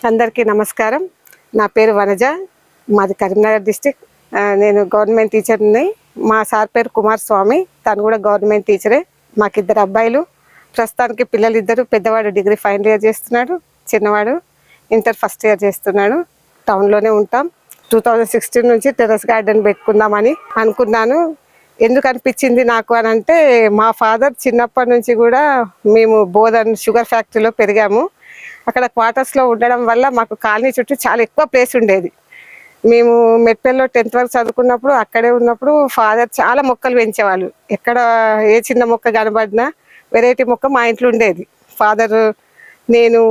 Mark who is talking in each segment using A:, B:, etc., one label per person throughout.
A: అందరికీ నమస్కారం. నా పేరు వనజ. మాది కరీంనగర్ డిస్టిక్. నేను గవర్నమెంట్ టీచర్ని. మా సార్ పేరు కుమార్ స్వామి. తను కూడా గవర్నమెంట్ టీచరే. మాకు ఇద్దరు అబ్బాయిలు. ప్రస్తుతానికి పిల్లలు ఇద్దరు. పెద్దవాడు డిగ్రీ ఫైనల్ ఇయర్ చేస్తున్నాడు, చిన్నవాడు ఇంటర్ ఫస్ట్ ఇయర్ చేస్తున్నాడు. టౌన్లోనే ఉంటాం. 2016 నుంచి టెర్రస్ గార్డెన్ పెట్టుకుందామని అనుకున్నాను. ఎందుకు అనిపించింది నాకు అని అంటే, మా ఫాదర్ చిన్నప్పటి నుంచి కూడా మేము బోధన్ షుగర్ ఫ్యాక్టరీలో పెరిగాము. అక్కడ క్వార్టర్స్లో ఉండడం వల్ల మాకు కాలనీ చుట్టూ చాలా ఎక్కువ ప్లేస్ ఉండేది. మేము మెట్పల్లిలో 10th వరకు చదువుకున్నప్పుడు అక్కడే ఉన్నప్పుడు ఫాదర్ చాలా మొక్కలు పెంచేవాళ్ళు. ఎక్కడ ఏ చిన్న మొక్క కనబడినా వెరైటీ మొక్క మా ఇంట్లో ఉండేది. ఫాదర్, నేను,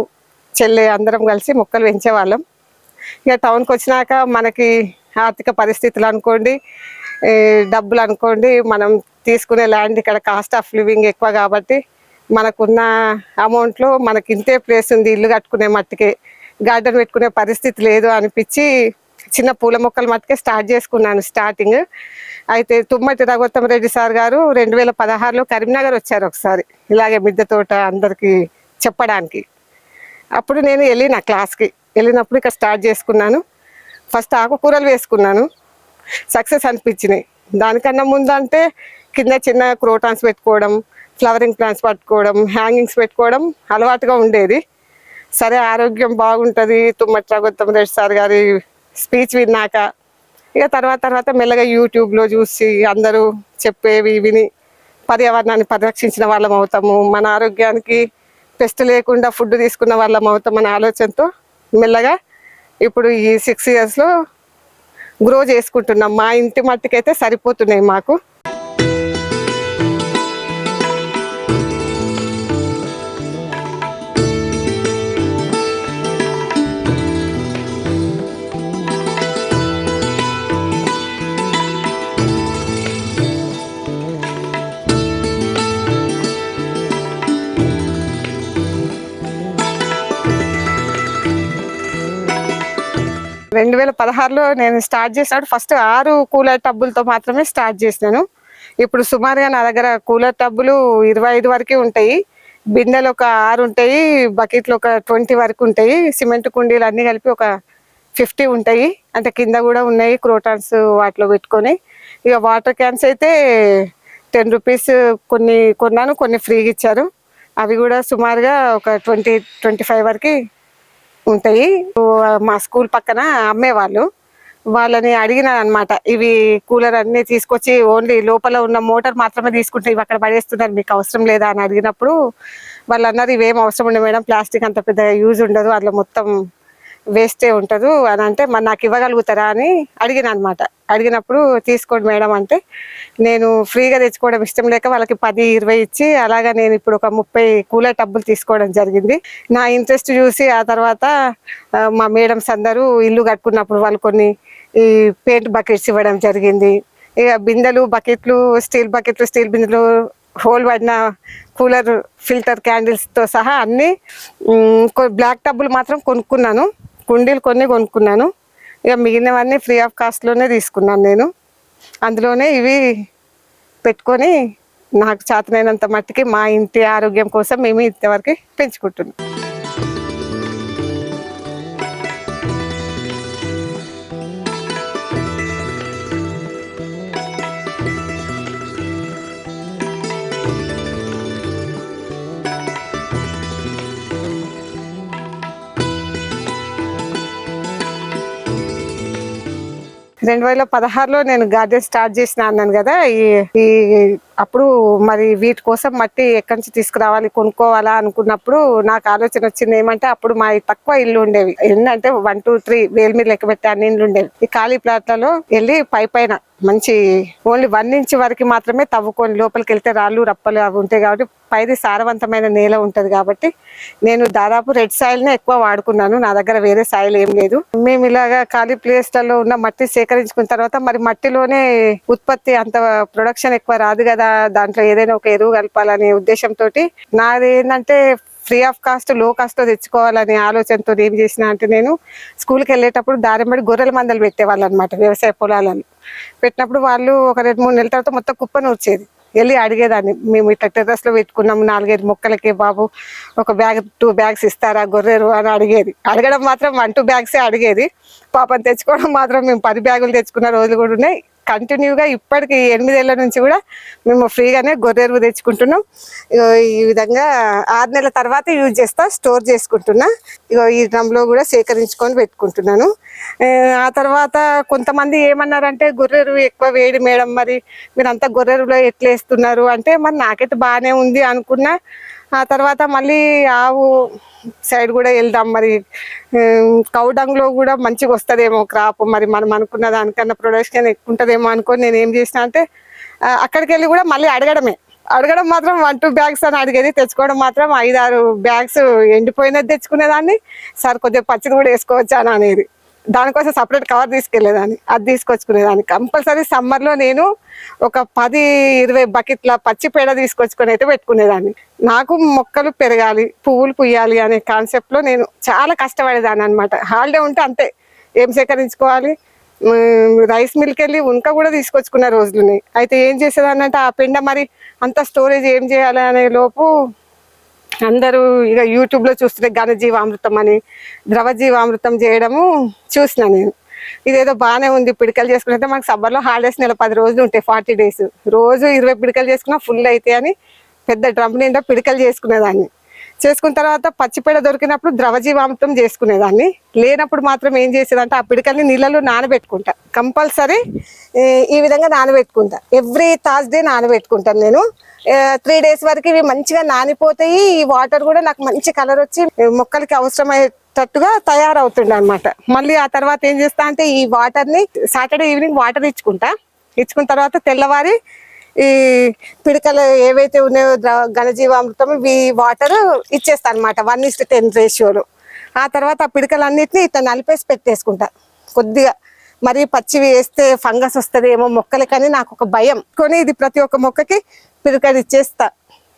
A: చెల్లె అందరం కలిసి మొక్కలు పెంచేవాళ్ళం. ఇక టౌన్కి వచ్చినాక మనకి ఆర్థిక పరిస్థితులు అనుకోండి, డబ్బులు అనుకోండి, మనం తీసుకునే ల్యాండ్ ఇక్కడ కాస్ట్ ఆఫ్ లివింగ్ ఎక్కువ కాబట్టి మనకున్న అమౌంట్లో మనకి ఇంతే ప్లేస్ ఉంది, ఇల్లు కట్టుకునే మట్టుకే, గార్డెన్ పెట్టుకునే పరిస్థితి లేదు అనిపించి చిన్న పూల మొక్కలు మట్టుకే స్టార్ట్ చేసుకున్నాను స్టార్టింగ్. అయితే తుమ్మటి రఘోత్తమ రెడ్డి సార్ గారు 2016లో కరీంనగర్ వచ్చారు ఒకసారి, ఇలాగే మిద్దె తోట అందరికీ చెప్పడానికి. అప్పుడు నేను వెళ్ళిన క్లాస్కి. వెళ్ళినప్పుడు ఇక్కడ స్టార్ట్ చేసుకున్నాను. ఫస్ట్ ఆకుకూరలు వేసుకున్నాను. సక్సెస్ అనిపించినాయి. దానికన్నా ముందు అంటే కింద చిన్న క్రోటాన్స్ పెట్టుకోవడం, ఫ్లవరింగ్ ప్లాంట్స్ పట్టుకోవడం, హ్యాంగింగ్స్ పెట్టుకోవడం అలవాటుగా ఉండేది. సరే ఆరోగ్యం బాగుంటుంది తుమ్మటి రఘోత్తమ రెడ్డి సార్ గారి స్పీచ్ విన్నాక ఇక తర్వాత మెల్లగా యూట్యూబ్లో చూసి అందరూ చెప్పేవి విని పర్యావరణాన్ని పరిరక్షించిన వాళ్ళం అవుతాము, మన ఆరోగ్యానికి పెస్ట్ లేకుండా ఫుడ్ తీసుకున్న వాళ్ళం అవుతామనే ఆలోచనతో మెల్లగా ఇప్పుడు ఈ 6 ఇయర్స్లో గ్రో చేసుకుంటున్నాం. మా ఇంటి మట్టుకైతే సరిపోతున్నాయి మాకు. – 2016లో నేను స్టార్ట్ చేసినప్పుడు ఫస్ట్ 6 కూలర్ టబ్బులతో మాత్రమే స్టార్ట్ చేసినాను. ఇప్పుడు సుమారుగా నా దగ్గర కూలర్ టబ్బులు 25 వరకు ఉంటాయి. బిందెలు ఒక 6 ఉంటాయి, బకెట్లు ఒక 20 వరకు ఉంటాయి. సిమెంట్ కుండీలు అన్నీ కలిపి ఒక 50 ఉంటాయి. అంటే కింద కూడా ఉన్నాయి క్రోటాన్స్ వాటిలో పెట్టుకొని. ఇక వాటర్ క్యాన్స్ అయితే 10 రూపీస్ కొన్ని కొన్నాను, కొన్ని ఫ్రీగా ఇచ్చారు. అవి కూడా సుమారుగా ఒక 20-25 వరకు ఉంటాయి. మా స్కూల్ పక్కన అమ్మేవాళ్ళు, వాళ్ళని అడిగినాను అనమాట. ఇవి కూలర్ అన్నీ తీసుకొచ్చి ఓన్లీ లోపల ఉన్న మోటార్ మాత్రమే తీసుకుంటే ఇవి అక్కడ పడేస్తున్నారు, మీకు అవసరం లేదా అని అడిగినప్పుడు వాళ్ళు అన్నారు ఇవేం అవసరం ఉండదు మేడం, ప్లాస్టిక్ అంత పెద్ద యూజ్ ఉండదు, అందులో మొత్తం వేస్టే ఉంటుంది అని అంటే, మరి నాకు ఇవ్వగలుగుతారా అని అడిగిన అనమాట. అడిగినప్పుడు తీసుకోండి మేడం అంటే, నేను ఫ్రీగా తెచ్చుకోవడం ఇష్టం లేక వాళ్ళకి 10-20 ఇచ్చి అలాగా నేను ఇప్పుడు ఒక 30 కూలర్ టబ్బులు తీసుకోవడం జరిగింది. నా ఇంట్రెస్ట్ చూసి ఆ తర్వాత మా మేడమ్స్ అందరూ ఇల్లు కట్టుకున్నప్పుడు వాళ్ళు కొన్ని ఈ పెయింట్ బకెట్స్ ఇవ్వడం జరిగింది. ఇక బిందెలు, బకెట్లు, స్టీల్ బకెట్లు, స్టీల్ బిందెలు, హోల్ పడిన కూలర్ ఫిల్టర్ క్యాండిల్స్తో సహా అన్నీ. బ్లాక్ టబ్బులు మాత్రం కొనుక్కున్నాను, కుండీలు కొన్ని కొనుక్కున్నాను. ఇక మిగిలినవన్నీ ఫ్రీ ఆఫ్ కాస్ట్లోనే తీసుకున్నాను నేను. అందులోనే ఇవి పెట్టుకొని నాకు చేతనైనంత మట్టికి మా ఇంటి ఆరోగ్యం కోసం మేము ఇంతవరకు పెంచుకుంటున్నాం. – 2016లో నేను గార్డెన్ స్టార్ట్ చేసిన అన్నాను కదా. ఈ అప్పుడు మరి వీటి కోసం మట్టి ఎక్కడి నుంచి తీసుకురావాలి, కొనుక్కోవాలా అనుకున్నప్పుడు నాకు ఆలోచన వచ్చింది ఏమంటే, అప్పుడు మా తక్కువ ఇల్లు ఉండేవి. ఏంటంటే 1, 2, 3 వేలు మీరు లెక్క పెట్టి అన్ని ఇల్లు ఉండేవి. ఈ ఖాళీ ప్లాట్లలో వెళ్ళి పైన మంచి ఓన్లీ 1 ఇంచ్ వరకు మాత్రమే తవ్వుకొని లోపలికి వెళ్తే రాళ్ళు రప్పలు అవి ఉంటాయి కాబట్టి పైది సారవంతమైన నేల ఉంటుంది కాబట్టి నేను దాదాపు రెడ్ సాయిల్నే ఎక్కువ వాడుకున్నాను. నా దగ్గర వేరే సాయిల్ ఏం లేదు. మేము ఇలాగా ఖాళీ ప్లేస్లలో ఉన్న మట్టి సేకరించుకున్న తర్వాత మరి మట్టిలోనే ఉత్పత్తి అంత ప్రొడక్షన్ ఎక్కువ రాదు కదా, దాంట్లో ఏదైనా ఒక ఎరువు కలపాలనే ఉద్దేశంతో నాది ఏంటంటే ఫ్రీ ఆఫ్ కాస్ట్, లో కాస్ట్లో తెచ్చుకోవాలనే ఆలోచనతో ఏం చేసిన అంటే, నేను స్కూల్కి వెళ్ళేటప్పుడు దారిమ్మడి గొర్రెల మందలు పెట్టేవాళ్ళు అనమాట. వ్యవసాయ పొలాలను పెట్టినప్పుడు వాళ్ళు ఒక 2-3 నెలల తర్వాత మొత్తం కుప్పను వచ్చేది. వెళ్ళి అడిగేదాన్ని, మేము ఇట్లా టెర్రస్లో పెట్టుకున్నాము 4-5 మొక్కలకి బాబు, ఒక బ్యాగ్ 2 బ్యాగ్స్ ఇస్తారా గొర్రెరు అని అడిగేది. అడగడం మాత్రం 1-2 బ్యాగ్సే అడిగేది. పాపం తెచ్చుకోవడం మాత్రం మేము 10 బ్యాగులు తెచ్చుకున్న రోజులు కూడా ఉన్నాయి. కంటిన్యూగా ఇప్పటికి 8 ఏళ్ల నుంచి కూడా మేము ఫ్రీగానే గొర్రెరువు తెచ్చుకుంటున్నాం. ఈ విధంగా 6 నెలల తర్వాత యూజ్ చేస్తా, స్టోర్ చేసుకుంటున్నా. ఈ డ్రమ్లో కూడా సేకరించుకొని పెట్టుకుంటున్నాను. ఆ తర్వాత కొంతమంది ఏమన్నారంటే గొర్రెరువు ఎక్కువ వేడి మేడం, మరి మీరంతా గొర్రెరువులో ఎట్లా వేస్తున్నారు అంటే, మరి నాకైతే బాగానే ఉంది అనుకున్నా. ఆ తర్వాత మళ్ళీ ఆవు సైడ్ కూడా వెళ్దాం, మరి కౌడంగ్లో కూడా మంచిగా వస్తుందేమో క్రాప్, మరి మనం అనుకున్న దానికన్నా ప్రొడక్షన్ ఎక్కువ ఉంటుందేమో అనుకొని నేను ఏం చేసిన అంటే అక్కడికి వెళ్ళి కూడా మళ్ళీ అడగడం మాత్రం 1-2 బ్యాగ్స్ అని అడిగేది. తెచ్చుకోవడం మాత్రం 5-6 బ్యాగ్స్ ఎండిపోయినది తెచ్చుకునేదాన్ని. సార్ కొద్దిగా పచ్చిది కూడా వేసుకోవచ్చా అని అనేది. దానికోసం సపరేట్ కవర్ తీసుకెళ్లేదాన్ని, అది తీసుకొచ్చుకునేదాన్ని. కంపల్సరీ సమ్మర్లో నేను ఒక 10-20 బకెట్ల పచ్చి పేడ తీసుకొచ్చుకొని అయితే పెట్టుకునేదాన్ని. నాకు మొక్కలు పెరగాలి, పువ్వులు పుయ్యాలి అనే కాన్సెప్ట్లో నేను చాలా కష్టపడేదాన్ని అనమాట. హాలిడే ఉంటే అంతే, ఏం సేకరించుకోవాలి. రైస్ మిల్కి వెళ్ళి ఉనక కూడా తీసుకొచ్చుకున్న రోజులు ఉన్నాయి. అయితే ఏం చేసేదాన్ని అంటే ఆ పెండ మరి అంత స్టోరేజ్ ఏం చేయాలి అనే లోపు అందరూ ఇక యూట్యూబ్లో చూస్తుంటే ఘనజీవామృతం అని, ద్రవజీవామృతం చేయడము చూసిన నేను. ఇదేదో బాగానే ఉంది, పిడికలు చేసుకుంటే మనకు సమ్మర్లో హాలిడేస్ నెల 10 రోజులు ఉంటాయి, 40 days. రోజు 20 పిడికలు చేసుకున్నా ఫుల్ అయితే అని పెద్ద డ్రమ్ నిండా పిడికలు చేసుకునేదాన్ని. చేసుకున్న తర్వాత పచ్చిపేడ దొరికినప్పుడు ద్రవజీవామృతం చేసుకునేదాన్ని. లేనప్పుడు మాత్రం ఏం చేసేదంటే ఆ పిడికల్ని నీళ్ళలో నానబెట్టుకుంటా. కంపల్సరీ ఈ విధంగా నానబెట్టుకుంటా. ఎవ్రీ థర్స్డే నానబెట్టుకుంటాను నేను. 3 days వరకు ఇవి మంచిగా నానిపోతాయి. ఈ వాటర్ కూడా నాకు మంచి కలర్ వచ్చి మొక్కలకి అవసరమయ్యేటట్టుగా తయారవుతుండే అనమాట. మళ్ళీ ఆ తర్వాత ఏం చేస్తా అంటే ఈ వాటర్ని సాటర్డే ఈవినింగ్ వాటర్ ఇచ్చుకున్న తర్వాత తెల్లవారి ఈ పిడికలు ఏవైతే ఉన్నాయో ఘనజీవామృతం ఇవి వాటర్ ఇచ్చేస్తా అనమాట 1:10 రేషియోలో. ఆ తర్వాత ఆ పిడికలన్నిటిని ఇట్లా నలిపేసి పెట్టేసుకుంటా. కొద్దిగా మరి పచ్చివి వేస్తే ఫంగస్ వస్తుంది ఏమో మొక్కలకని నాకు ఒక భయం కొని ఇది ప్రతి ఒక్క మొక్కకి పిడికలు ఇచ్చేస్తా.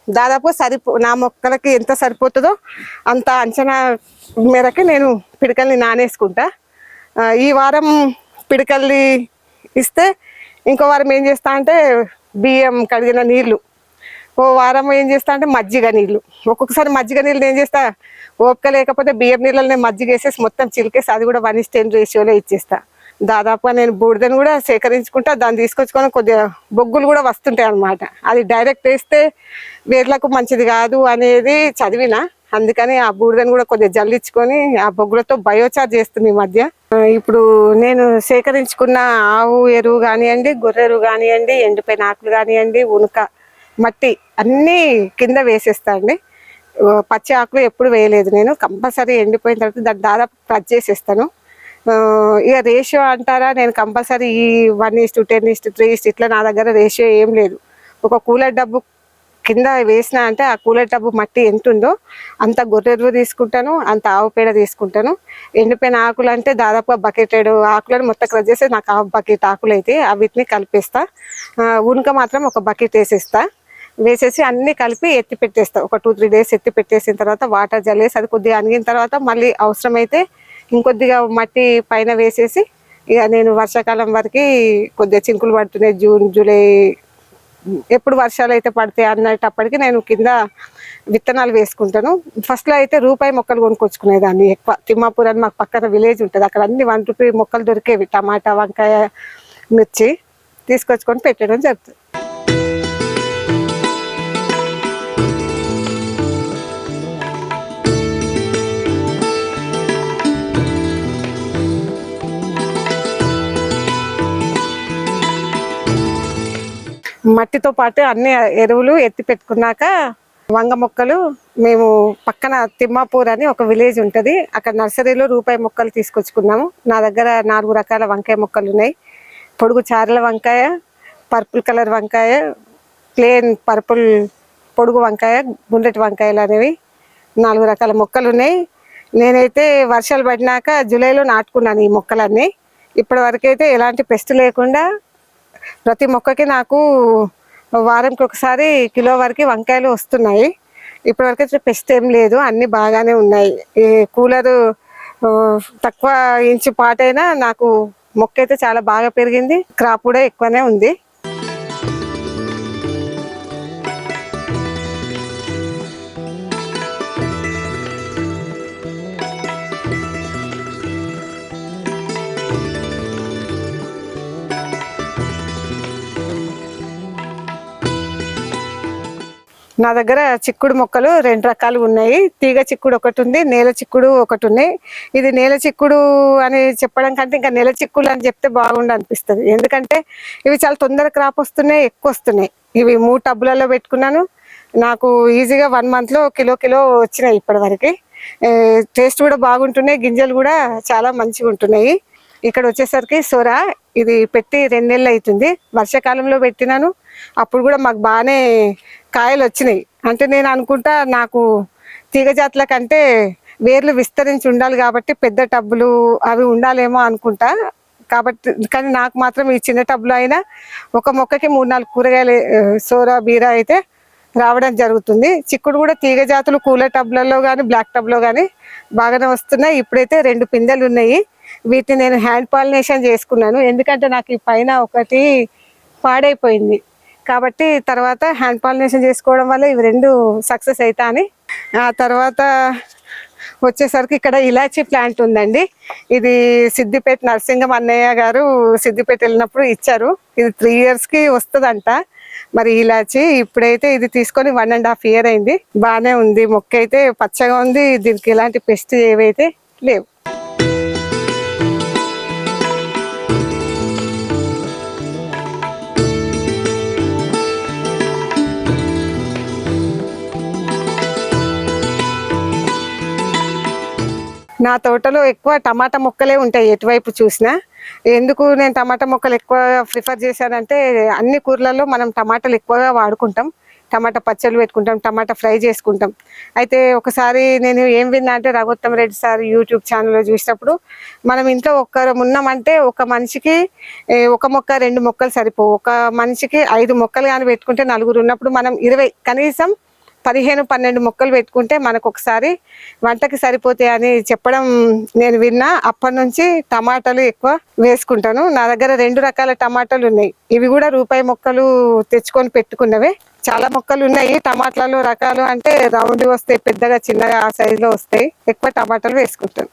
A: దాదాపు నా మొక్కలకి ఎంత సరిపోతుందో అంత అంచనా మేరకి నేను పిడికల్ని నానేసుకుంటా. ఈ వారం పిడికల్ని ఇస్తే ఇంకో వారం ఏం చేస్తా అంటే బియ్యం కడిగిన నీళ్ళు, ఓ వారం ఏం చేస్తా అంటే మజ్జిగ నీళ్ళు. ఒక్కొక్కసారి మజ్జిగ నీళ్ళు ఏం చేస్తా, ఓపిక లేకపోతే బియ్యం నీళ్ళని మజ్జిగ వేసేసి మొత్తం చిలికేసి అది కూడా 1:10 రేషియోలో ఇచ్చేస్తా. దాదాపుగా నేను బూడిదని కూడా సేకరించుకుంటా. దాన్ని తీసుకొచ్చుకొని కొద్దిగా బొగ్గులు కూడా వస్తుంటాయి అన్నమాట. అది డైరెక్ట్ వేస్తే వేర్లకు మంచిది కాదు అనేది చదివిన, అందుకని ఆ బూడిదని కూడా కొద్దిగా జల్లించుకొని ఆ బొగ్గులతో బయోచార్జ్ చేస్తుంది ఈ మధ్య. ఇప్పుడు నేను సేకరించుకున్న ఆవు ఎరువు కానివ్వండి, గొర్రె ఎరువు కానివ్వండి, ఎండిపోయిన ఆకులు కానివ్వండి, ఉనక, మట్టి అన్నీ కింద వేసేస్తా అండి. పచ్చి ఆకులు ఎప్పుడు వేయలేదు నేను. కంపల్సరీ ఎండిపోయిన తర్వాత దాన్ని దాదాపు కట్ చేసేస్తాను. ఇక రేషియో అంటారా, నేను కంపల్సరీ ఈ 1:10:3 ఇట్లా నా దగ్గర రేషియో ఏం లేదు. ఒక కూలర్ డబ్బు కింద వేసిన అంటే ఆ కూలర్ టబ్బు మట్టి ఎంత ఉందో అంత గొర్రెరువు తీసుకుంటాను, అంత ఆవు పేడ తీసుకుంటాను. ఎండిపోయిన ఆకులు అంటే దాదాపుగా బకెటెడ్ ఆకులను మొత్తం క్రష్ చేసి నాకు 1/2 బకెట్ ఆకులు అయితే వీటిని కలిపేస్తా. ఉనక మాత్రం ఒక బకెట్ వేసేసి అన్నీ కలిపి ఎత్తి పెట్టేస్తా. ఒక 2-3 days ఎత్తి పెట్టేసిన తర్వాత వాటర్ జల్లేసి అది కొద్దిగా అణిగిన తర్వాత మళ్ళీ అవసరమైతే ఇంకొద్దిగా మట్టి పైన వేసేసి ఇక నేను వర్షాకాలం వరకు కొద్దిగా చినుకులు పడుతున్నాయి, జూన్ జూలై ఎప్పుడు వర్షాలు అయితే పడతాయి అన్నప్పటికీ నేను కింద విత్తనాలు వేసుకుంటాను. ఫస్ట్లో అయితే రూపాయి మొక్కలు కొనుక్కొచ్చుకునేదాన్ని ఎక్కువ. తిమ్మాపూర్ అని మాకు పక్కన విలేజ్ ఉంటుంది, అక్కడ అన్ని 1 రూపీ మొక్కలు దొరికేవి. టమాటా, వంకాయ, మిర్చి తీసుకొచ్చుకొని పెట్టడం జరుగుతుంది. మట్టితో పాటు అన్ని ఎరువులు ఎత్తి పెట్టుకున్నాక వంగ మొక్కలు మేము పక్కన తిమ్మాపూర్ అని ఒక విలేజ్ ఉంటుంది, అక్కడ నర్సరీలో రూపాయి మొక్కలు తీసుకొచ్చుకున్నాము. నా దగ్గర 4 రకాల వంకాయ మొక్కలు ఉన్నాయి. పొడుగు చారల వంకాయ, పర్పుల్ కలర్ వంకాయ, ప్లేన్ పర్పుల్ పొడుగు వంకాయ, గుండ్రటి వంకాయలు అనేవి 4 రకాల మొక్కలు ఉన్నాయి. నేనైతే వర్షాలు పడినాక జూలైలో నాటుకున్నాను ఈ మొక్కలన్నీ. ఇప్పటి వరకైతే ఎలాంటి పెస్ట్ లేకుండా ప్రతి మొక్కకి నాకు వారంకి ఒకసారి కిలో వరకు వంకాయలు వస్తున్నాయి. ఇప్పటివరకు పెస్ట్ ఏం లేదు, అన్నీ బాగానే ఉన్నాయి. ఈ కూలరు తక్కువ ఇంచు పాటైనా నాకు మొక్క అయితే చాలా బాగా పెరిగింది, క్రాప్ కూడా ఎక్కువనే ఉంది. నా దగ్గర చిక్కుడు మొక్కలు 2 రకాలు ఉన్నాయి. తీగ చిక్కుడు ఒకటి ఉంది, నేల చిక్కుడు ఒకటి ఉన్నాయి. ఇది నేల చిక్కుడు అని చెప్పడం కంటే ఇంకా నెల చిక్కుడు అని చెప్తే బాగుండు అనిపిస్తుంది. ఎందుకంటే ఇవి చాలా తొందర క్రాప్ వస్తున్నాయి, ఎక్కువ వస్తున్నాయి. ఇవి 3 టబ్బులలో పెట్టుకున్నాను. నాకు ఈజీగా 1 మంత్లో కిలో వచ్చినాయి ఇప్పటి వరకు. టేస్ట్ కూడా బాగుంటున్నాయి, గింజలు కూడా చాలా మంచిగా ఉంటున్నాయి. ఇక్కడ వచ్చేసరికి సొర, ఇది పెట్టి 2 నెలలు అవుతుంది. వర్షాకాలంలో పెట్టినాను, అప్పుడు కూడా మాకు బాగానే కాయలు వచ్చినాయి. అంటే నేను అనుకుంటా నాకు తీగ జాతుల కంటే వేర్లు విస్తరించి ఉండాలి కాబట్టి పెద్ద టబ్బులు అవి ఉండాలేమో అనుకుంటా. కాబట్టి కానీ నాకు మాత్రం ఈ చిన్న టబ్బులో అయినా ఒక మొక్కకి 3-4 కూరగాయలు సోర బీర అయితే రావడం జరుగుతుంది. చిక్కుడు కూడా తీగ జాతులు కూలర్ టబ్లలో కానీ బ్లాక్ టబ్లో కానీ బాగానే వస్తున్నాయి. ఇప్పుడైతే 2 పిందెలు ఉన్నాయి. వీటిని నేను హ్యాండ్ పాలినేషన్ చేసుకున్నాను. ఎందుకంటే నాకు ఈ పైన ఒకటి పాడైపోయింది కాబట్టి తర్వాత హ్యాండ్ పాలినేషన్ చేసుకోవడం వల్ల ఇవి 2 సక్సెస్ అవుతా అని. ఆ తర్వాత వచ్చేసరికి ఇక్కడ ఇలాచీ ప్లాంట్ ఉందండి. ఇది సిద్దిపేట నరసింగం అన్నయ్య గారు సిద్దిపేట వెళ్ళినప్పుడు ఇచ్చారు. ఇది 3 ఇయర్స్కి వస్తుందంట. మరి ఇలాచి ఇప్పుడైతే ఇది తీసుకొని 1.5 ఇయర్ అయింది. బాగానే ఉంది, మొక్క అయితే పచ్చగా ఉంది. దీనికి ఎలాంటి పెస్ట్ ఏవైతే లేవు. నా తోటలో ఎక్కువ టమాటా మొక్కలే ఉంటాయి ఎటువైపు చూసినా. ఎందుకు నేను టమాటా మొక్కలు ఎక్కువ ప్రిఫర్ చేశానంటే అన్ని కూరలలో మనం టమాటాలు ఎక్కువగా వాడుకుంటాం. టమాటా పచ్చళ్ళు పెట్టుకుంటాం, టమాటా ఫ్రై చేసుకుంటాం. అయితే ఒకసారి నేను ఏం విన్నా అంటే రఘోత్తమ్ రెడ్డి సార్ యూట్యూబ్ ఛానల్లో చూసినప్పుడు మనం ఇంట్లో ఒక్కరు ఉన్నామంటే ఒక మనిషికి 1 మొక్క 2 మొక్కలు సరిపోవు. ఒక మనిషికి 5 మొక్కలు కానీ పెట్టుకుంటే 4 ఉన్నప్పుడు మనం 20 కనీసం 15-12 మొక్కలు పెట్టుకుంటే మనకు ఒకసారి వంటకి సరిపోతాయి అని చెప్పడం నేను విన్నా. అప్పటి నుంచి టమాటాలు ఎక్కువ వేసుకుంటాను. నా దగ్గర 2 రకాల టమాటాలు ఉన్నాయి. ఇవి కూడా రూపాయి మొక్కలు తెచ్చుకొని పెట్టుకున్నవే. చాలా మొక్కలు ఉన్నాయి. టమాటాలు రకాలు అంటే రౌండ్ వస్తాయి, పెద్దగా చిన్నగా ఆ సైజులో వస్తాయి. ఎక్కువ టమాటాలు వేసుకుంటాను.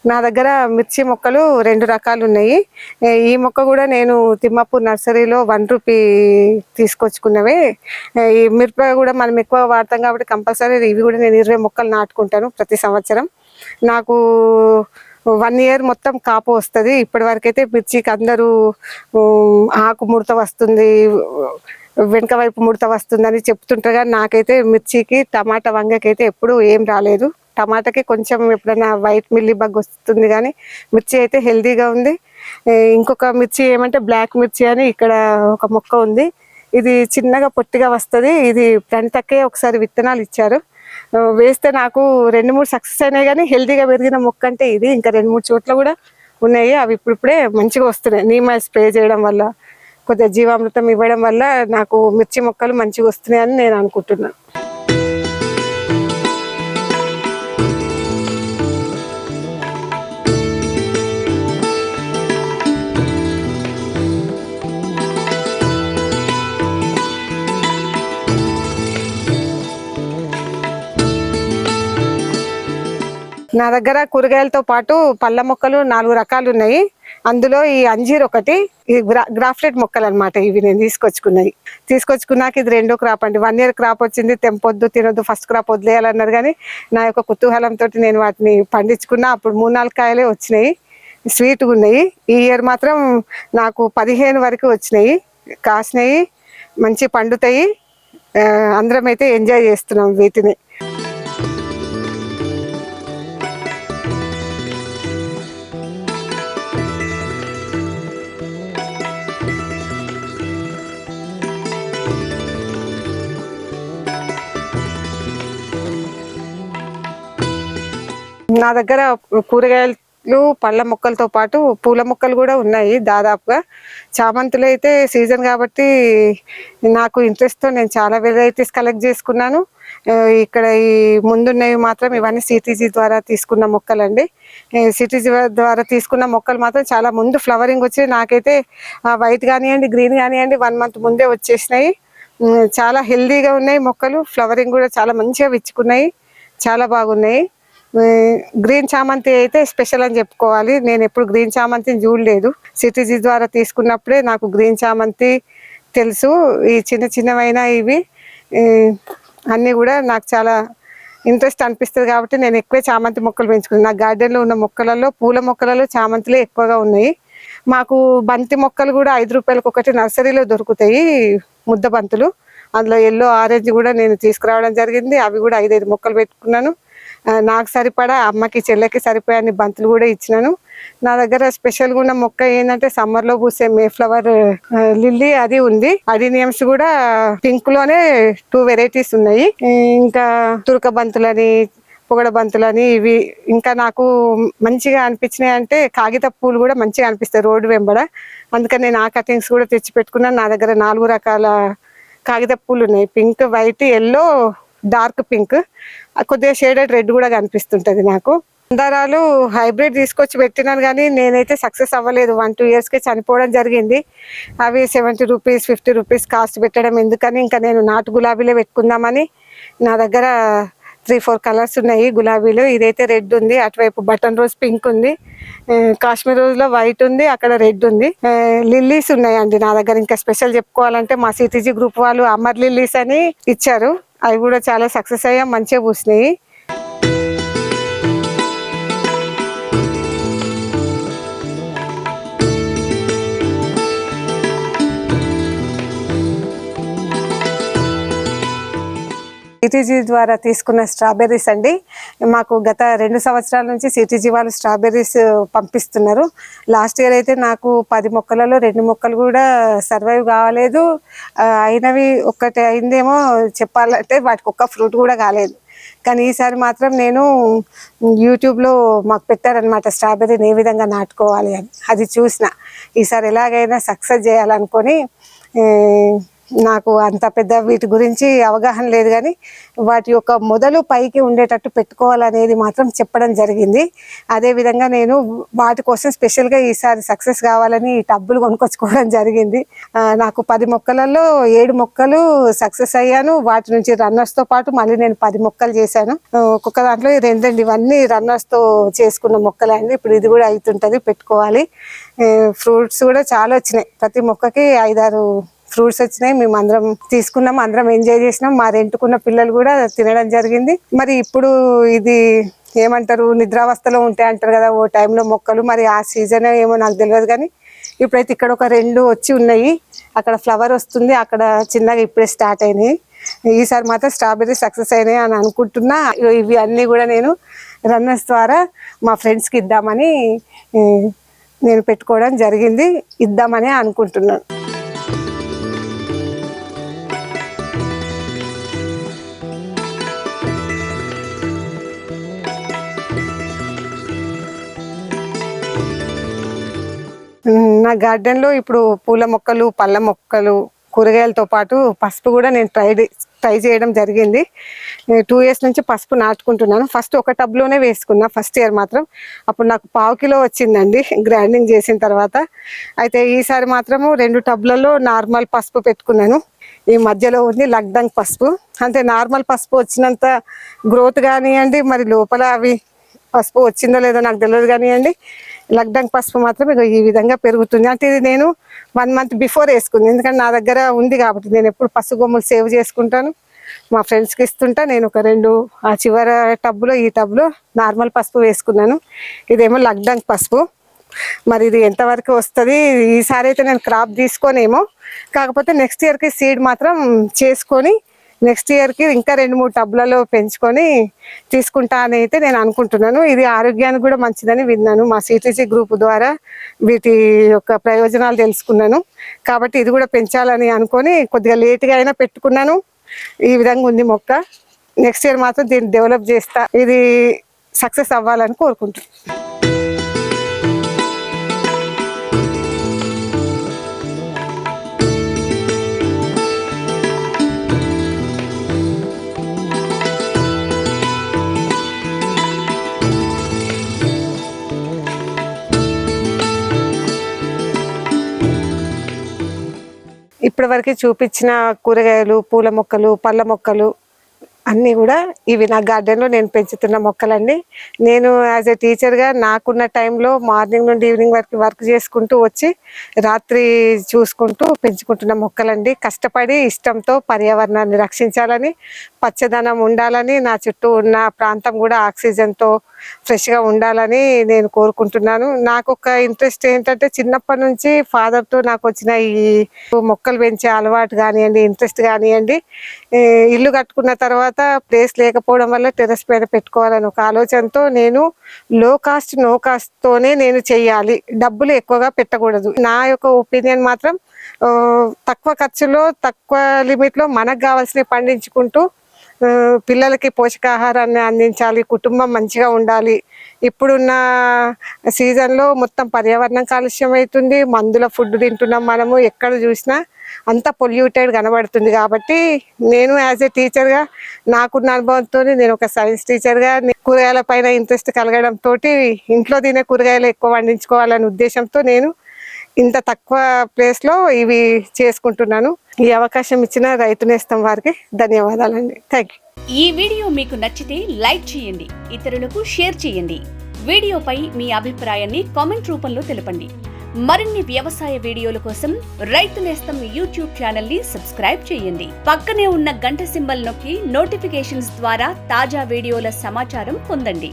A: నా దగ్గర మిర్చి మొక్కలు 2 రకాలు ఉన్నాయి. ఈ మొక్క కూడా నేను తిమ్మాపూర్ నర్సరీలో 1 రూపీ తీసుకొచ్చుకున్నవే. ఈ మిరప కూడా మనం ఎక్కువ వాడతాం కాబట్టి కంపల్సరీ ఇవి కూడా నేను 20 మొక్కలు నాటుకుంటాను ప్రతి సంవత్సరం. నాకు 1 ఇయర్ మొత్తం కాపు వస్తుంది. ఇప్పటి వరకైతే మిర్చికి అందరూ ఆకు ముడత వస్తుంది, వెనుక వైపు ముడత వస్తుందని చెప్తుంటారు. కానీ నాకైతే మిర్చికి టమాటా వంగకైతే ఎప్పుడు ఏం రాలేదు. టమాటాకి కొంచెం ఎప్పుడైనా వైట్ మిల్లీ బగ్ వస్తుంది, కానీ మిర్చి అయితే హెల్దీగా ఉంది. ఇంకొక మిర్చి ఏమంటే బ్లాక్ మిర్చి అని ఇక్కడ ఒక మొక్క ఉంది. ఇది చిన్నగా పొట్టిగా వస్తుంది. ఇది ప్రంటకే ఒకసారి విత్తనాలు ఇచ్చారు, వేస్తే నాకు 2-3 సక్సెస్ అయినాయి. కానీ హెల్దీగా పెరిగిన మొక్క అంటే ఇది. ఇంకా 2-3 చోట్ల కూడా ఉన్నాయి. అవి ఇప్పుడిప్పుడే మంచిగా వస్తున్నాయి. నీమ్ ఆయిల్ స్ప్రే చేయడం వల్ల, కొద్దిగా జీవామృతం ఇవ్వడం వల్ల నాకు మిర్చి మొక్కలు మంచిగా వస్తున్నాయని నేను అనుకుంటున్నాను. నా దగ్గర కూరగాయలతో పాటు పళ్ళ మొక్కలు 4 రకాలు ఉన్నాయి. అందులో ఈ అంజీర్ ఒకటి, ఈ గ్రాఫ్టెడ్ మొక్కలు అనమాట. ఇవి నేను తీసుకొచ్చుకున్నాక ఇది 2వ క్రాప్ అండి. 1 ఇయర్ క్రాప్ వచ్చింది. తెంపొద్దు, తినొద్దు, ఫస్ట్ క్రాప్ వదిలేయాలన్నారు. కానీ నా యొక్క కుతూహలంతో నేను వాటిని పండించుకున్నా. అప్పుడు 3-4 కాయలే వచ్చినాయి, స్వీట్గా ఉన్నాయి. ఈ ఇయర్ మాత్రం నాకు 15 వరకు వచ్చినాయి, కాసినాయి, మంచి పండుతాయి. అందరం అయితే ఎంజాయ్ చేస్తున్నాం వీటిని. నా దగ్గర కూరగాయలు పళ్ళ మొక్కలతో పాటు పూల మొక్కలు కూడా ఉన్నాయి. దాదాపుగా చామంతులు అయితే సీజన్ కాబట్టి నాకు ఇంట్రెస్ట్తో నేను చాలా వెరైటీస్ కలెక్ట్ చేసుకున్నాను. ఇక్కడ ఈ ముందున్నవి మాత్రం ఇవన్నీ సిటీజీ ద్వారా తీసుకున్న మొక్కలండి. సిటీజీ ద్వారా తీసుకున్న మొక్కలు మాత్రం చాలా ముందు ఫ్లవరింగ్ వచ్చి నాకైతే వైట్ కానివ్వండి, గ్రీన్ కానివ్వండి 1 మంత్ ముందే వచ్చేసినాయి. చాలా హెల్దీగా ఉన్నాయి మొక్కలు. ఫ్లవరింగ్ కూడా చాలా మంచిగా విచ్చుకున్నాయి, చాలా బాగున్నాయి. గ్రీన్ చామంతి అయితే స్పెషల్ అని చెప్పుకోవాలి. నేను ఎప్పుడు గ్రీన్ చామంతిని చూడలేదు. సిటీజీ ద్వారా తీసుకున్నప్పుడే నాకు గ్రీన్ చామంతి తెలుసు. ఈ చిన్న చిన్నవైన ఇవి అన్నీ కూడా నాకు చాలా ఇంట్రెస్ట్ అనిపిస్తుంది కాబట్టి నేను ఎక్కువ చామంతి మొక్కలు పెంచుకున్నాను. నా గార్డెన్లో ఉన్న మొక్కలలో పూల మొక్కలలో చామంతులే ఎక్కువగా ఉన్నాయి. మాకు బంతి మొక్కలు కూడా 5 రూపాయలకు ఒకటి నర్సరీలో దొరుకుతాయి, ముద్ద బంతులు. అందులో ఎల్లో ఆరెంజ్ కూడా నేను తీసుకురావడం జరిగింది. అవి కూడా 5 మొక్కలు పెట్టుకున్నాను. నాకు సరిపడా అమ్మకి చెల్లెకి సరిపోయే బంతులు కూడా ఇచ్చినాను. నా దగ్గర స్పెషల్గా ఉన్న మొక్క ఏంటంటే సమ్మర్లో పూసే మే ఫ్లవర్ లిల్లీ అది ఉంది. అడినియమ్స్ కూడా పింక్ లోనే 2 వెరైటీస్ ఉన్నాయి. ఇంకా తురక బంతులని, పొగడ బంతులని ఇవి. ఇంకా నాకు మంచిగా అనిపించినాయి అంటే కాగిత పూలు కూడా మంచిగా అనిపిస్తాయి రోడ్డు వెంబడ. అందుకని నేను ఆ కటింగ్స్ కూడా తెచ్చి పెట్టుకున్నాను. నా దగ్గర 4 రకాల కాగిత పూలు ఉన్నాయి. Pink, white, yellow, dark pink, కొద్దిగా షేడెడ్ రెడ్ కూడా కనిపిస్తుంటది నాకు. మందారాలు హైబ్రిడ్ తీసుకొచ్చి పెట్టినాను కానీ నేనైతే సక్సెస్ అవ్వలేదు. 1-2 ఇయర్స్కే చనిపోవడం జరిగింది. అవి 70 రూపీస్ 50 రూపీస్ కాస్ట్ పెట్టడం ఎందుకని ఇంకా నేను నాటు గులాబీలే పెట్టుకుందామని నా దగ్గర 3-4 కలర్స్ ఉన్నాయి గులాబీలు. ఇదైతే రెడ్ ఉంది, అటువైపు బటన్ రోజ్ పింక్ ఉంది, కాశ్మీర్ రోజ్ లో వైట్ ఉంది, అక్కడ రెడ్ ఉంది. లిల్లీస్ ఉన్నాయండి నా దగ్గర. ఇంకా స్పెషల్ చెప్పుకోవాలంటే మా సిటీజీ గ్రూప్ వాళ్ళు అమర్ లిల్లీస్ అని ఇచ్చారు. అవి కూడా చాలా సక్సెస్ అయ్యా, మంచిగా పూసినాయి. సిటీజీ ద్వారా తీసుకున్న స్ట్రాబెర్రీస్ అండి. మాకు గత 2 సంవత్సరాల నుంచి సిటీజీ వాళ్ళు స్ట్రాబెర్రీస్ పంపిస్తున్నారు. లాస్ట్ ఇయర్ అయితే నాకు 10 మొక్కలలో 2 మొక్కలు కూడా సర్వైవ్ కాలేదు. అయినవి ఒక్కటి అయిందేమో చెప్పాలంటే, వాటికి ఒక్క ఫ్రూట్ కూడా కాలేదు. కానీ ఈసారి మాత్రం నేను యూట్యూబ్లో మాకు పెట్టారనమాట స్ట్రాబెర్రీని ఏ విధంగా నాటుకోవాలి అని. అది చూసిన. ఈసారి ఎలాగైనా సక్సెస్ చేయాలనుకొని, నాకు అంత పెద్ద వీటి గురించి అవగాహన లేదు కానీ వాటి యొక్క మొదలు పైకి ఉండేటట్టు పెట్టుకోవాలనేది మాత్రం చెప్పడం జరిగింది. అదేవిధంగా నేను వాటి కోసం స్పెషల్గా ఈసారి సక్సెస్ కావాలని ఈ టబ్బులు కొనుక్కొచ్చుకోవడం జరిగింది. నాకు 10 మొక్కలలో 7 మొక్కలు సక్సెస్ అయ్యాను. వాటి నుంచి రన్నర్స్తో పాటు మళ్ళీ నేను 10 మొక్కలు చేశాను. ఒక్కొక్క దాంట్లో 2 ఇవన్నీ రన్నర్స్తో చేసుకున్న మొక్కలే అండి. ఇప్పుడు ఇది కూడా అవుతుంటుంది, పెట్టుకోవాలి. ఫ్రూట్స్ కూడా చాలా వచ్చినాయి. ప్రతి మొక్కకి 5-6 ఫ్రూట్స్ వచ్చినాయి. మేము అందరం తీసుకున్నాం, అందరం ఎంజాయ్ చేసినాం. మా రెంట్కున్న పిల్లలు కూడా తినడం జరిగింది. మరి ఇప్పుడు ఇది ఏమంటారు, నిద్రావస్థలో ఉంటాయి అంటారు కదా ఓ టైంలో మొక్కలు. మరి ఆ సీజన్ ఏమో నాకు తెలియదు కానీ ఇప్పుడైతే ఇక్కడ ఒక 2 వచ్చి ఉన్నాయి. అక్కడ ఫ్లవర్ వస్తుంది, అక్కడ చిన్నగా ఇప్పుడే స్టార్ట్ అయినాయి. ఈసారి మాత్రం స్ట్రాబెర్రీ సక్సెస్ అయినాయి అని అనుకుంటున్నా. ఇవి అన్నీ కూడా నేను రన్నర్స్ ద్వారా మా ఫ్రెండ్స్కి ఇద్దామని నేను పెట్టుకోవడం జరిగింది. ఇద్దామని అనుకుంటున్నాను. నా గార్డెన్లో ఇప్పుడు పూల మొక్కలు, పళ్ళ మొక్కలు, కూరగాయలతో పాటు పసుపు కూడా నేను ట్రై చేయడం జరిగింది. 2 ఇయర్స్ నుంచి పసుపు నాటుకుంటున్నాను. ఫస్ట్ ఒక టబ్లోనే వేసుకున్నా ఫస్ట్ ఇయర్ మాత్రం. అప్పుడు నాకు 1/2 కిలో వచ్చిందండి గ్రైండింగ్ చేసిన తర్వాత. అయితే ఈసారి మాత్రము 2 టబ్లలో నార్మల్ పసుపు పెట్టుకున్నాను. ఈ మధ్యలో ఉంది లగ్డంగ్ పసుపు. అంటే నార్మల్ పసుపు వచ్చినంత గ్రోత్ కానివ్వండి, మరి లోపల అవి పసుపు వచ్చిందో లేదో నాకు తెలియదు కానివ్వండి, లగ్డంగ్ పసుపు మాత్రం ఈ విధంగా పెరుగుతుంది. అంటే ఇది నేను 1 మంత్ బిఫోర్ వేసుకుంది. ఎందుకంటే నా దగ్గర ఉంది కాబట్టి నేను ఎప్పుడు పసుపు కొమ్ములు సేవ్ చేసుకుంటాను, మా ఫ్రెండ్స్కి ఇస్తుంటా. నేను ఒక 2 ఆ చివర టబ్లో, ఈ టబ్లో నార్మల్ పసుపు వేసుకున్నాను. ఇదేమో లగ్డంగ్ పసుపు. మరి ఇది ఎంతవరకు వస్తుంది, ఈసారి అయితే నేను క్రాప్ తీసుకోనేమో. కాకపోతే నెక్స్ట్ ఇయర్కి సీడ్ మాత్రం చేసుకొని నెక్స్ట్ ఇయర్కి ఇంకా 2-3 టబ్లలో పెంచుకొని తీసుకుంటా అని అయితే నేను అనుకుంటున్నాను. ఇది ఆరోగ్యానికి కూడా మంచిదని విన్నాను. మా సిటీసీ గ్రూప్ ద్వారా వీటి యొక్క ప్రయోజనాలు తెలుసుకున్నాను. కాబట్టి ఇది కూడా పెంచాలని అనుకొని కొద్దిగా లేట్గా అయినా పెట్టుకున్నాను. ఈ విధంగా ఉంది మొక్క. నెక్స్ట్ ఇయర్ మాత్రం దీన్ని డెవలప్ చేస్తా. ఇది సక్సెస్ అవ్వాలని కోరుకుంటున్నాను. ఇప్పటి వరకు చూపించిన కూరగాయలు, పూల మొక్కలు, పళ్ళ మొక్కలు అన్నీ కూడా ఇవి నా గార్డెన్లో నేను పెంచుతున్న మొక్కలండి. నేను యాజ్ ఎ టీచర్గా నాకున్న టైంలో మార్నింగ్ నుండి ఈవినింగ్ వరకు వర్క్ చేసుకుంటూ వచ్చి రాత్రి చూసుకుంటూ పెంచుకుంటున్న మొక్కలండి. కష్టపడి ఇష్టంతో పర్యావరణాన్ని రక్షించాలని, పచ్చదనం ఉండాలని, నా చుట్టూ ఉన్న ప్రాంతం కూడా ఆక్సిజన్తో ఫ్రెష్గా ఉండాలని నేను కోరుకుంటున్నాను. నాకు ఒక ఇంట్రెస్ట్ ఏంటంటే చిన్నప్పటి నుంచి ఫాదర్తో నాకు వచ్చిన ఈ మొక్కలు పెంచే అలవాటు కానివ్వండి, ఇంట్రెస్ట్ కానివ్వండి, ఇల్లు కట్టుకున్న తర్వాత ప్లేస్ లేకపోవడం వల్ల టెర్రస్ పైన పెట్టుకోవాలని ఒక ఆలోచనతో నేను నో కాస్ట్తోనే నేను చెయ్యాలి, డబ్బులు ఎక్కువగా పెట్టకూడదు. నా యొక్క ఒపీనియన్ మాత్రం తక్కువ ఖర్చులో తక్కువ లిమిట్లో మనకు కావాల్సినవి పండించుకుంటూ పిల్లలకి పోషకాహారాన్ని అందించాలి, కుటుంబం మంచిగా ఉండాలి. ఇప్పుడున్న సీజన్లో మొత్తం పర్యావరణం కాలుష్యం అవుతుంది, మందుల ఫుడ్ తింటున్నాం మనము, ఎక్కడ చూసినా అంత పొల్యూటెడ్ కనబడుతుంది. కాబట్టి నేను యాజ్ ఏ టీచర్గా నాకున్న అనుభవంతో నేను ఒక సైన్స్ టీచర్గా కూరగాయల పైన ఇంట్రెస్ట్ కలగడంతో ఇంట్లో తినే కూరగాయలు ఎక్కువ పండించుకోవాలనే ఉద్దేశంతో నేను ఇంత తక్కువ ప్లేస్లో ఇవి చేసుకుంటున్నాను. ఈ అవకాశం ఇచ్చిన రైతు నేస్తం వారికి ధన్యవాదాలండి. Thank you.
B: ఈ వీడియో మీకు నచ్చితే లైక్ చేయండి, ఇతరులకు షేర్ చేయండి. వీడియోపై మీ అభిప్రాయాన్ని కామెంట్ రూపంలో తెలపండి. మరిన్ని వ్యవసాయ వీడియోల కోసం రైతు నేస్తం యూట్యూబ్ ఛానల్ ని సబ్స్క్రైబ్ చేయండి. పక్కనే ఉన్న గంట సింబల్ నొక్కి నోటిఫికేషన్స్ ద్వారా తాజా వీడియోల సమాచారం పొందండి.